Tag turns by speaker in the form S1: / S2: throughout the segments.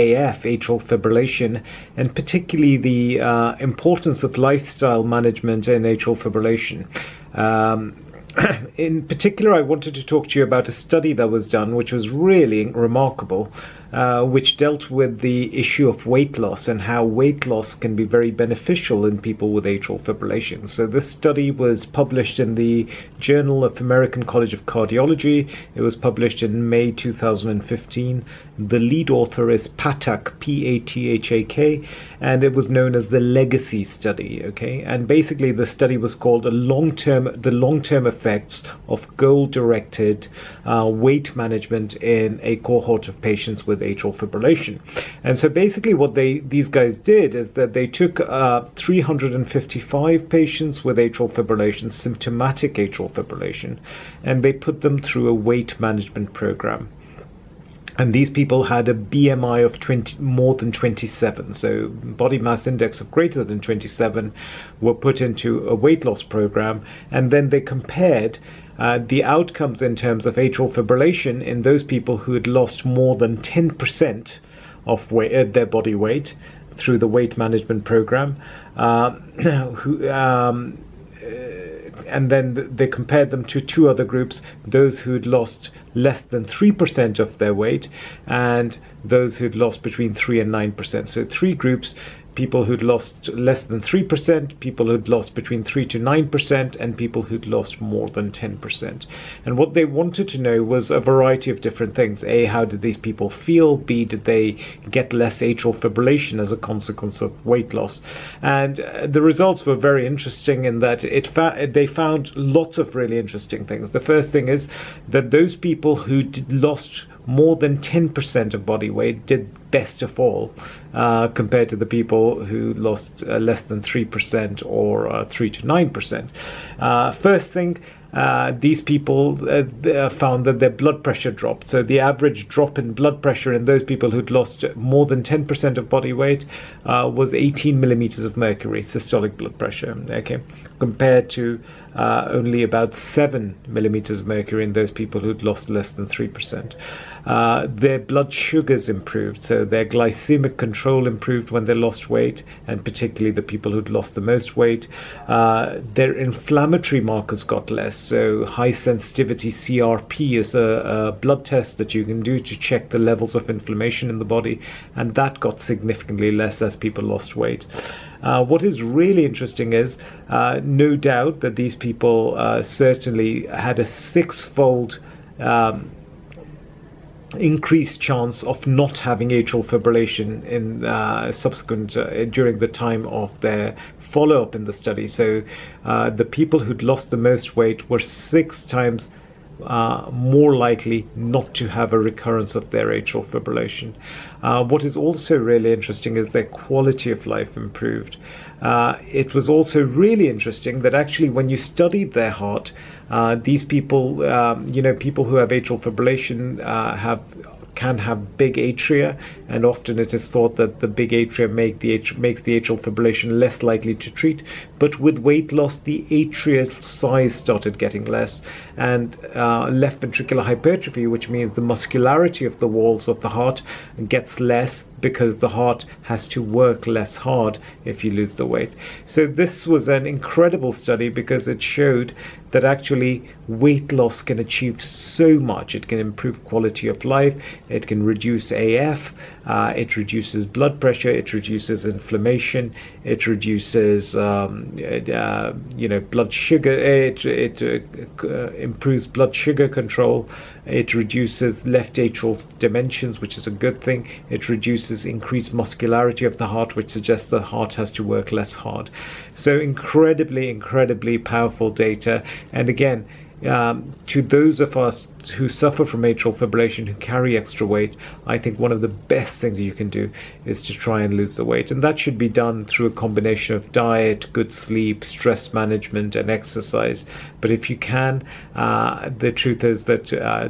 S1: AF, atrial fibrillation, and particularly the importance of lifestyle management in atrial fibrillation. In particular, I wanted to talk to you about a study that was done, which was really remarkable, which dealt with the issue of weight loss and how weight loss can be very beneficial in people with atrial fibrillation. So this study was published in the Journal of American College of Cardiology. It was published in May 2015. The lead author is Pathak, P-A-T-H-A-K, and it was known as the Legacy Study. Okay, and basically the study was called the long-term effects of goal-directed weight management in a cohort of patients with atrial fibrillation. And so basically what these guys did is that they took 355 patients with atrial fibrillation, symptomatic atrial fibrillation, and they put them through a weight management program. And these people had a BMI of more than 27, so body mass index of greater than 27, were put into a weight loss program, and then they compared the outcomes in terms of atrial fibrillation in those people who had lost more than 10% of their body weight through the weight management program, and then they compared them to two other groups, those who had lost less than 3% of their weight and those who'd lost between 3 and 9%. So three groups: people who'd lost less than 3%, people who'd lost between 3 to 9%, and people who'd lost more than 10%. And what they wanted to know was a variety of different things. A, how did these people feel? B, did they get less atrial fibrillation as a consequence of weight loss? And the results were very interesting in that they found lots of really interesting things. The first thing is that those people who lost more than 10% of body weight did best of all, compared to the people who lost less than 3% or 3 to 9%. First thing, these people found that their blood pressure dropped. So the average drop in blood pressure in those people who'd lost more than 10% of body weight was 18 millimeters of mercury, systolic blood pressure, okay, compared to only about 7 millimeters of mercury in those people who'd lost less than 3%. Their blood sugars improved, so their glycemic control improved when they lost weight, and particularly the people who'd lost the most weight. Their inflammatory markers got less, so high sensitivity CRP is a blood test that you can do to check the levels of inflammation in the body, and that got significantly less as people lost weight. What is really interesting is, no doubt that these people certainly had a six-fold increased chance of not having atrial fibrillation in subsequent during the time of their follow-up in the study. So the people who'd lost the most weight were 6 times more likely not to have a recurrence of their atrial fibrillation. What is also really interesting is their quality of life improved. It was also really interesting that actually when you studied their heart, these people, people who have atrial fibrillation can have big atria, and often it is thought that the big atria makes the atrial fibrillation less likely to treat. But with weight loss, the atria size started getting less, and left ventricular hypertrophy, which means the muscularity of the walls of the heart gets less, because the heart has to work less hard if you lose the weight. So this was an incredible study because it showed that actually weight loss can achieve so much. It can improve quality of life, it can reduce AF, it reduces blood pressure, it reduces inflammation, it reduces blood sugar, it improves blood sugar control, it reduces left atrial dimensions, which is a good thing. It reduces increased muscularity of the heart, which suggests the heart has to work less hard. So incredibly powerful data. And again, to those of us who suffer from atrial fibrillation, who carry extra weight, I think one of the best things you can do is to try and lose the weight. And that should be done through a combination of diet, good sleep, stress management, and exercise. But if you can, the truth is that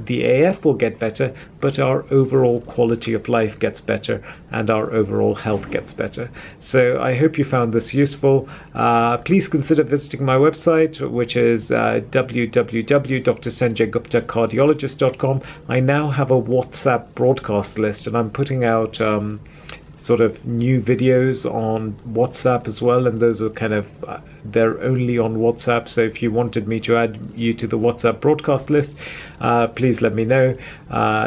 S1: the AF will get better, but our overall quality of life gets better, and our overall health gets better. So I hope you found this useful. Please consider visiting my website, which is www.drsanjayguptacardiologist.com. yourcardiologist.com. I now have a WhatsApp broadcast list, and I'm putting out sort of new videos on WhatsApp as well, and those are kind of they're only on WhatsApp. So if you wanted me to add you to the WhatsApp broadcast list, please let me know.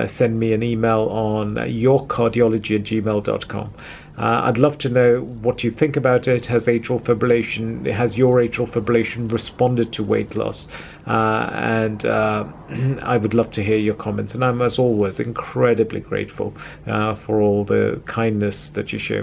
S1: Send me an email on yourcardiology@gmail.com. I'd love to know what you think about it. Has your atrial fibrillation responded to weight loss? And I would love to hear your comments. And I'm, as always, incredibly grateful for all the kindness that you show.